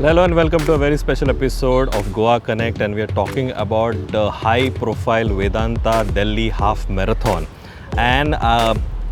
Hello and welcome to a very special episode of Goa Connect, and we are talking about the high profile Vedanta Delhi Half Marathon. And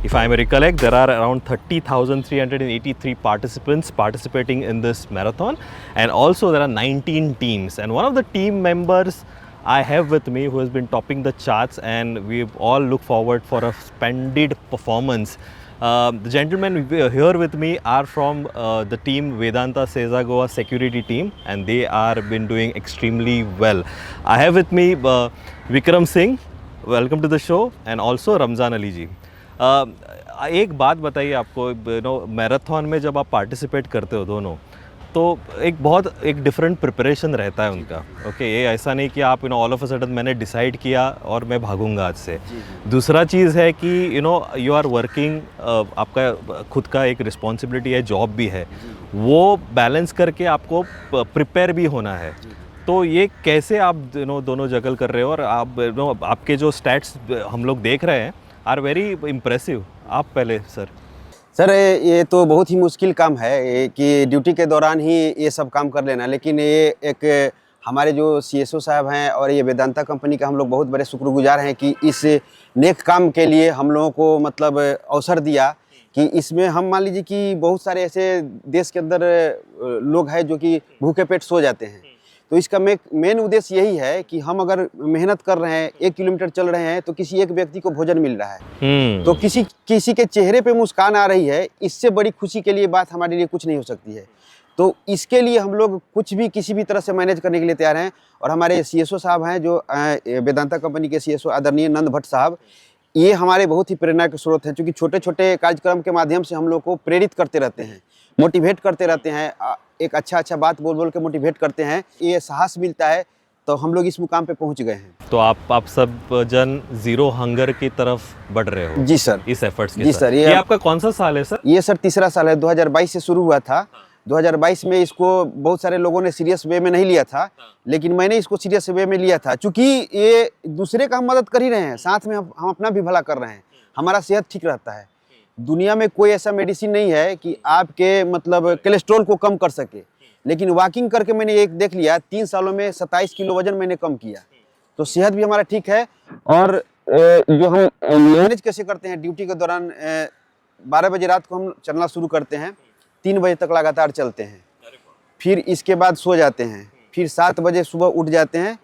if I may recollect, there are around 30,383 participants participating in this marathon, and also there are 19 teams, and one of the team members I have with me who has been topping the charts, and we all look forward for a splendid performance. The gentlemen here with me are from the team Vedanta Seza Goa security team, and they are been doing extremely well. I have with me Vikram Singh, welcome to the show, and also Ramzan Ali ji. एक बात बताइए आपको, marathon में जब आप participate करते हो दोनों, तो एक डिफरेंट प्रिपरेशन रहता है उनका. ओके, ये ऐसा नहीं कि आप ऑल ऑफ अ सडन मैंने डिसाइड किया और मैं भागूंगा आज से. दूसरा चीज़ है कि यू आर वर्किंग, आपका खुद का एक रिस्पॉन्सिबिलिटी है, जॉब भी है, वो बैलेंस करके आपको प्रिपेयर भी होना है. तो ये कैसे आप दोनों जगल कर रहे हो, और आप आपके जो स्टैट्स हम लोग देख रहे हैं आर वेरी इम्प्रेसिव. आप पहले सर ये तो बहुत ही मुश्किल काम है कि ड्यूटी के दौरान ही ये सब काम कर लेना, लेकिन ये एक हमारे जो सीएसओ साहब हैं और ये वेदांता कंपनी का हम लोग बहुत बड़े शुक्रगुजार हैं कि इस नेक काम के लिए हम लोगों को मतलब अवसर दिया कि इसमें हम मान लीजिए कि बहुत सारे ऐसे देश के अंदर लोग हैं जो कि भूखे पेट सो जाते हैं. तो इसका मेन उद्देश्य यही है कि हम अगर मेहनत कर रहे हैं, 1 किलोमीटर चल रहे हैं, तो किसी एक व्यक्ति को भोजन मिल रहा है, तो किसी के चेहरे पे मुस्कान आ रही है, इससे बड़ी खुशी के लिए बात हमारे लिए कुछ नहीं हो सकती है. तो इसके लिए हम लोग कुछ भी किसी भी तरह से मैनेज करने के लिए तैयार हैं. और हमारे सीएसओ साहब हैं जो वेदांता कंपनी के सीएसओ आदरणीय नंद भट्ट साहब, ये हमारे बहुत ही प्रेरणा के स्रोत हैं, क्योंकि छोटे छोटे कार्यक्रम के माध्यम से हम लोग को प्रेरित करते रहते हैं, मोटिवेट करते रहते हैं, एक अच्छा बात बोल के मोटिवेट करते हैं. ये साहस मिलता है, तो हम लोग इस मुकाम पे पहुंच गए हैं. तो आप सब जन जीरो हंगर की तरफ बढ़ रहे हो. जी सर, इस एफर्ट्स के जी साथ. सर. ये आपका कौन सा साल है सर? ये सर तीसरा साल है. 2022 से शुरू हुआ था. 2022 में इसको बहुत सारे लोगों ने सीरियस वे में नहीं लिया था, लेकिन मैंने इसको सीरियस वे में लिया था, क्योंकि ये दूसरे का हम मदद कर ही रहे हैं, साथ में हम अपना भी भला कर रहे हैं. हमारा सेहत ठीक रहता है. दुनिया में कोई ऐसा मेडिसिन नहीं है कि आपके मतलब कोलेस्ट्रॉल को कम कर सके, लेकिन वॉकिंग करके मैंने एक देख लिया, 3 सालों में 27 किलो वजन मैंने कम किया. तो सेहत भी हमारा ठीक है. और जो हम मैनेज कैसे करते हैं, ड्यूटी के दौरान 12 बजे रात को हम चलना शुरू करते हैं, 3 बजे तक लगातार चलते हैं, फिर इसके बाद सो जाते हैं, फिर 7 बजे सुबह उठ जाते हैं,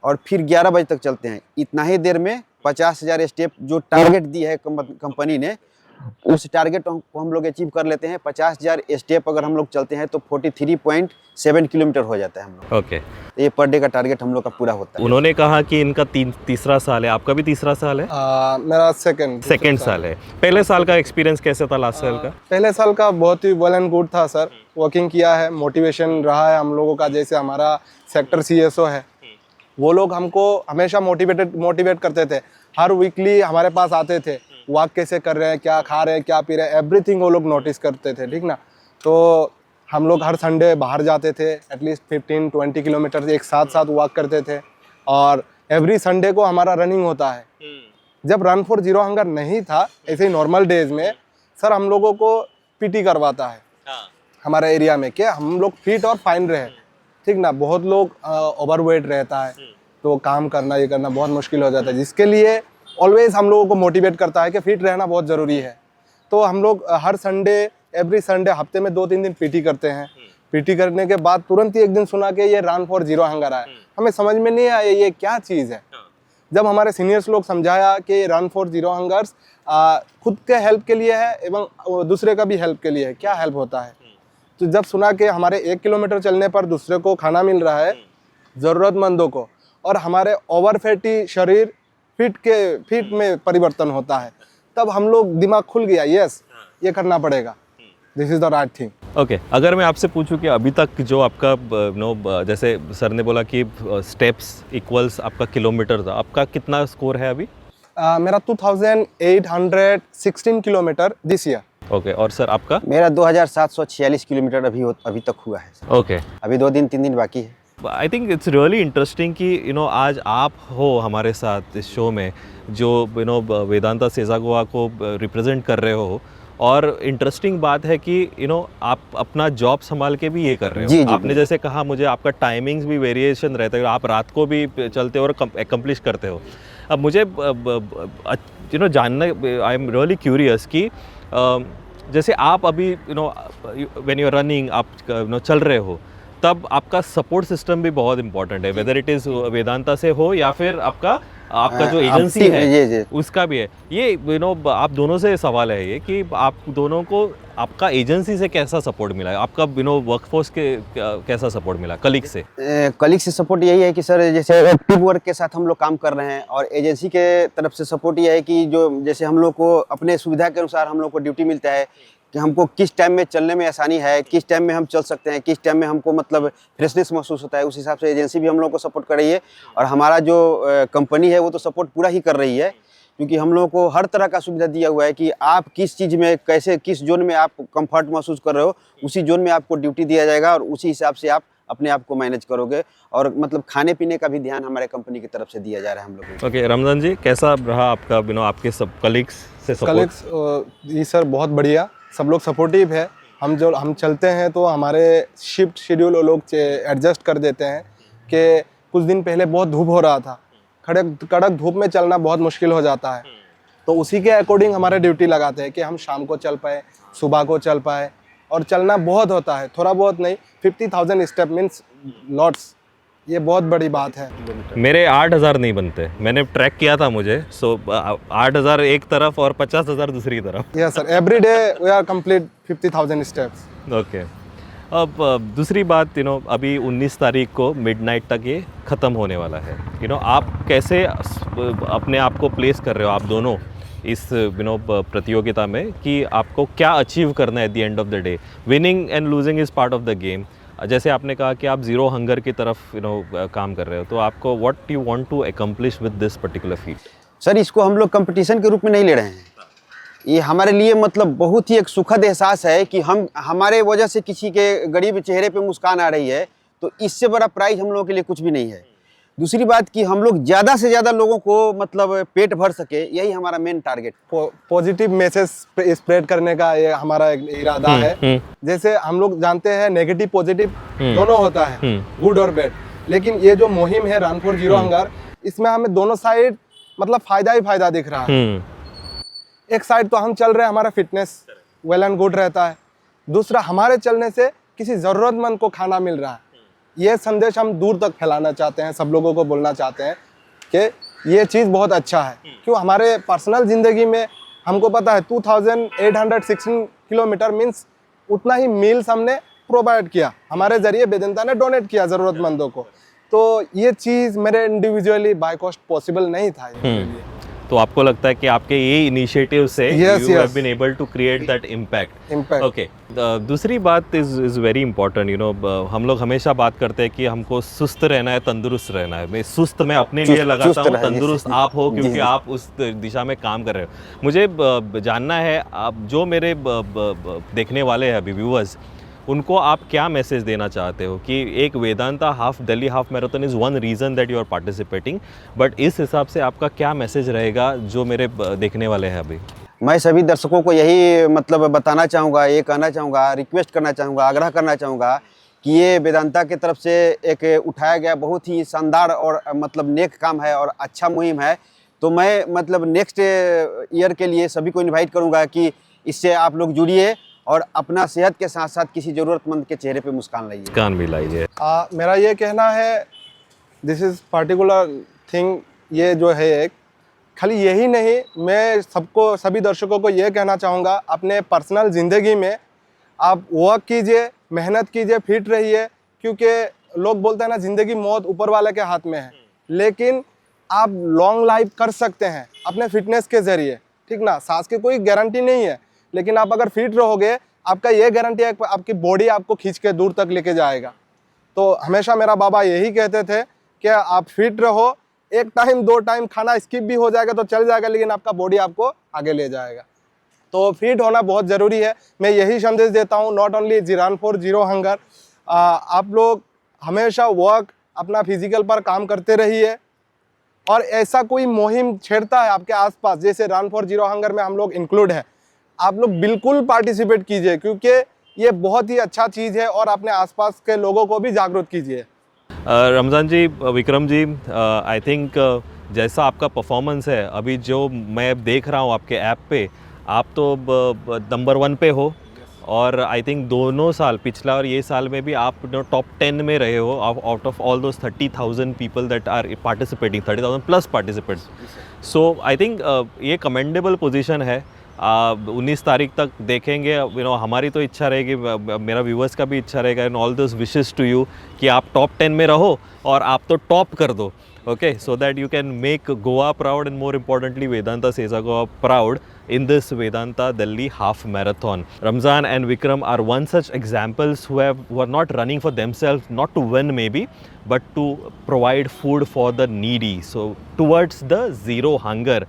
और फिर 11 बजे तक चलते हैं. इतना ही देर में 50,000 स्टेप जो टारगेट दी है कंपनी ने, उस टारगेट को हम लोग अचीव कर लेते हैं. 50,000 स्टेप अगर हम लोग चलते हैं तो 43.7 किलोमीटर हो जाता है हम लोग. ओके, ये पर डे का टारगेट हम लोग का पूरा होता है. उन्होंने कहा कि इनका तीसरा साल है, आपका भी तीसरा साल है? मेरा सेकंड साल है. पहले साल का एक्सपीरियंस कैसे था? लास्ट साल का पहले साल का बहुत ही वेल एंड गुड था सर. वॉकिंग किया है, मोटिवेशन रहा है हम लोगों का. जैसे हमारा सेक्टर सीएसओ है, वो लोग हमको हमेशा मोटिवेट करते थे. हर वीकली हमारे पास आते थे, वॉक कैसे कर रहे हैं, क्या खा रहे हैं, क्या पी रहे हैं, एवरीथिंग वो लोग नोटिस करते थे. ठीक ना. तो हम लोग हर संडे बाहर जाते थे, एटलीस्ट 15-20 किलोमीटर एक साथ वॉक करते थे. और एवरी संडे को हमारा रनिंग होता है. जब रन फॉर जीरो हंगर नहीं था, ऐसे ही नॉर्मल डेज में सर हम लोगों को पीटी करवाता है हमारे एरिया में, कि हम लोग फिट और फाइन रहे. ठीक ना. बहुत लोग ओवरवेट रहता है, तो काम करना ये करना बहुत मुश्किल हो जाता है, जिसके लिए ऑलवेज हम लोगों को मोटिवेट करता है कि फिट रहना बहुत ज़रूरी है. तो हम लोग हर संडे, एवरी संडे, हफ्ते में 2-3 दिन पीटी करते हैं. पीटी करने के बाद तुरंत ही एक दिन सुना कि ये रन फॉर जीरो हंगर है. हमें समझ में नहीं आया ये क्या चीज़ है. जब हमारे सीनियर्स लोग समझाया कि रन फॉर जीरो हंगर्स खुद के हेल्प के लिए है एवं दूसरे का भी हेल्प के लिए है, क्या हेल्प होता है. तो जब सुना कि हमारे 1 किलोमीटर चलने पर दूसरे को खाना मिल रहा है, ज़रूरतमंदों को, और हमारे ओवरफैटी शरीर फिट में परिवर्तन होता है, तब हम लोग दिमाग खुल गया, यस ये करना पड़ेगा, this is the right thing. Okay, अगर मैं आपसे पूछूं कि अभी तक जो आपका जैसे सर ने बोला कि स्टेप्स इक्वल्स आपका किलोमीटर था, आपका कितना स्कोर है अभी? मेरा 2816 किलोमीटर दिस ईयर. ओके, और सर आपका? मेरा 2746 किलोमीटर अभी तक हुआ है. ओके, अभी 2-3 दिन बाकी है. I think it's really interesting कि आज आप हो हमारे साथ इस शो में, जो वेदांता सेजा गोवा को रिप्रेजेंट कर रहे हो, और इंटरेस्टिंग बात है कि आप अपना जॉब संभाल के भी ये कर रहे हो। जी, जी, आपने जैसे कहा मुझे आपका टाइमिंग्स भी वेरिएशन रहता है, आप रात को भी चलते हो और एकम्प्लिश करते हो। अब मुझे जानना, आई एम रियली क्यूरियस कि जैसे आप अभी व्हेन यू आर रनिंग, आप चल रहे हो, तब आपका सपोर्ट सिस्टम भी बहुत इंपॉर्टेंट है, वेदर इट इज़ वेदांता से हो या फिर आपका जो एजेंसी है उसका भी है। ये आप दोनों से सवाल है ये कि आप दोनों को आपका एजेंसी से कैसा सपोर्ट मिला है, आपका वर्कफोर्स के कैसा सपोर्ट मिला, कलीग से? कलीग से सपोर्ट यही है कि सर जैसे टीम वर्क के साथ हम लोग काम कर रहे हैं, और एजेंसी के तरफ से सपोर्ट ये है कि जो जैसे हम लोग को अपने सुविधा के अनुसार हम लोग को ड्यूटी मिलता है कि हमको किस टाइम में चलने में आसानी है, किस टाइम में हम चल सकते हैं, किस टाइम में हमको मतलब फ्रेशनेस महसूस होता है, उस हिसाब से एजेंसी भी हम लोग को सपोर्ट कर रही है। और हमारा जो कंपनी है वो तो सपोर्ट पूरा ही कर रही है, क्योंकि हम लोग को हर तरह का सुविधा दिया हुआ है कि आप किस चीज़ में कैसे, किस जोन में आप कंफर्ट महसूस कर रहे हो, उसी जोन में आपको ड्यूटी दिया जाएगा और उसी हिसाब से आप अपने आप को मैनेज करोगे। और मतलब खाने पीने का भी ध्यान हमारे कंपनी की तरफ से दिया जा रहा है हम लोगों को। ओके, रमजान जी, कैसा रहा आपका आपके सब कलीग्स से सपोर्ट? कलीग्स जी सर बहुत बढ़िया, सब लोग सपोर्टिव है। हम चलते हैं तो हमारे शिफ्ट शेड्यूल वो लोग एडजस्ट कर देते हैं कि कुछ दिन पहले बहुत धूप हो रहा था, कड़क धूप में चलना बहुत मुश्किल हो जाता है, तो उसी के अकॉर्डिंग हमारे ड्यूटी लगाते हैं कि हम शाम को चल पाए, सुबह को चल पाए। और चलना बहुत होता है, थोड़ा बहुत नहीं, 50,000 स्टेप मीन्स लॉट्स, ये बहुत बड़ी बात है। मेरे 8,000 नहीं बनते, मैंने ट्रैक किया था मुझे, सो 8,000 एक तरफ और 50,000 दूसरी तरफ। Yes sir, every day we are complete 50,000 steps. Okay, अब दूसरी बात, अभी 19 तारीख को मिडनाइट तक ये ख़त्म होने वाला है। आप कैसे अपने आप को प्लेस कर रहे हो, आप दोनों, इस प्रतियोगिता में, कि आपको क्या अचीव करना है at the end of the day? Winning and losing is part of the game. जैसे आपने कहा कि आप ज़ीरो हंगर की तरफ काम कर रहे हो, तो आपको what you want to accomplish with this particular feat? Sir इसको हम लोग कंपटीशन के रूप में नहीं ले रहे हैं, ये हमारे लिए मतलब बहुत ही एक सुखद एहसास है कि हमारे वजह से किसी के गरीब चेहरे पे मुस्कान आ रही है, तो इससे बड़ा प्राइज हम लोगों के लिए कुछ भी नहीं है। दूसरी बात कि हम लोग ज़्यादा से ज़्यादा लोगों को मतलब पेट भर सके, यही हमारा main target. Positive message spread करने का ये हमारा एक इरादा है। जैसे हम लोग जानते हैं नेगेटिव पॉजिटिव दोनों होता है, गुड और बैड, लेकिन ये जो मुहिम है रन फॉर जीरो हंगर, इसमें हमें दोनों साइड मतलब फायदा ही फायदा दिख रहा है। एक साइड तो हम चल रहे हैं, हमारा फिटनेस वेल एंड गुड रहता है, दूसरा हमारे चलने से किसी ज़रूरतमंद को खाना मिल रहा है। ये संदेश हम दूर तक फैलाना चाहते हैं, सब लोगों को बोलना चाहते हैं कि ये चीज़ बहुत अच्छा है। क्यों, हमारे पर्सनल ज़िंदगी में हमको पता है 2816 किलोमीटर मीन्स उतना ही मील्स हमने प्रोवाइड किया, हमारे ज़रिए वेदांता ने डोनेट किया ज़रूरतमंदों को। तो ये चीज़ मेरे इंडिविजुअली बाय कॉस्ट पॉसिबल नहीं था मेरे लिए। तो आपको लगता है कि आपके ये इनिशिएटिव से you have been able to create that impact? Okay, दूसरी बात इज वेरी इंपॉर्टेंट। हम लोग हमेशा बात करते हैं कि हमको सुस्त रहना है, तंदुरुस्त रहना है। मैं सुस्त मैं अपने लिए लगाता हूँ, तंदुरुस्त आप हो, क्योंकि आप उस दिशा में काम कर रहे हो। मुझे जानना है, आप जो मेरे देखने वाले हैं अभी व्यूअर्स, उनको आप क्या मैसेज देना चाहते हो कि एक Vedanta Delhi half marathon is one reason that you are participating, but इस हिसाब से आपका क्या मैसेज रहेगा जो मेरे देखने वाले हैं अभी? मैं सभी दर्शकों को यही मतलब बताना चाहूँगा, ये कहना चाहूँगा, रिक्वेस्ट करना चाहूँगा, आग्रह करना चाहूँगा कि ये वेदांता की तरफ से एक उठाया गया बहुत ही शानदार और मतलब नेक काम है और अच्छा मुहिम है। तो मैं मतलब नेक्स्ट ईयर के लिए सभी को इन्वाइट करूँगा कि इससे आप लोग जुड़िए और अपना सेहत के साथ साथ किसी ज़रूरतमंद के चेहरे पे मुस्कान लाइए। मुस्कान भी लाइए। मेरा ये कहना है, दिस इज़ पर्टिकुलर थिंग, ये जो है एक खाली यही नहीं, मैं सबको, सभी दर्शकों को ये कहना चाहूँगा, अपने पर्सनल ज़िंदगी में आप वर्क कीजिए, मेहनत कीजिए, फिट रहिए, क्योंकि लोग बोलते हैं ना ज़िंदगी मौत ऊपर वाले के हाथ में है, लेकिन आप लॉन्ग लाइफ कर सकते हैं अपने फिटनेस के ज़रिए, ठीक ना। सांस की कोई गारंटी नहीं है, लेकिन आप अगर फिट रहोगे, आपका ये गारंटी है आपकी बॉडी आपको खींच के दूर तक लेके जाएगा। तो हमेशा मेरा बाबा यही कहते थे कि आप फिट रहो, एक टाइम दो टाइम खाना स्किप भी हो जाएगा तो चल जाएगा, लेकिन आपका बॉडी आपको आगे ले जाएगा। तो फिट होना बहुत ज़रूरी है, मैं यही संदेश देता हूँ। Not only run for zero hunger, आप लोग हमेशा वर्क अपना फिजिकल पर काम करते रहिए, और ऐसा कोई मुहिम छेड़ता है आपके आसपास, जैसे रन फॉर जीरो हंगर में हम लोग इंक्लूड है, आप लोग बिल्कुल पार्टिसिपेट कीजिए, क्योंकि ये बहुत ही अच्छा चीज़ है और अपने आसपास के लोगों को भी जागरूक कीजिए। रमज़ान जी, विक्रम जी, आई थिंक जैसा आपका परफॉर्मेंस है अभी जो मैं देख रहा हूँ आपके ऐप पे, आप तो नंबर 1 पे हो। और आई थिंक दोनों साल, पिछला और ये साल में भी आप टॉप 10 में रहे हो out of all those 30,000 people that are participating, 30,000 plus participants. So I think ये कमेंडेबल पोजीशन है। 19 तारीख तक देखेंगे। हमारी तो इच्छा रहेगी, मेरा व्यूवर्स का भी इच्छा रहेगा, and all this wishes to you कि आप टॉप 10 में रहो और आप तो टॉप कर दो, okay, so that you can make Goa proud, and more importantly Vedanta Sesa Goa proud in this Vedanta Delhi half marathon. Ramzan and Vikram are one such examples who are not running for themselves, not to win maybe, but to provide food for the needy, so towards the zero hunger.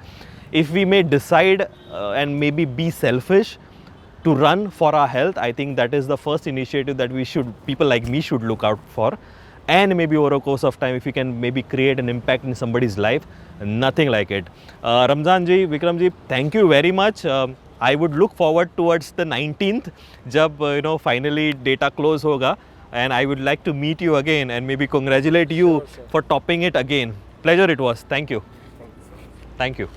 If we may decide and maybe be selfish to run for our health, I think that is the first initiative that people like me should look out for. And maybe over a course of time, if you can maybe create an impact in somebody's life, nothing like it. Ramzan ji, Vikram ji, thank you very much. I would look forward towards the 19th, jab finally data close hoga, and I would like to meet you again and maybe congratulate you for topping it again. Pleasure it was. Thank you. Thank you.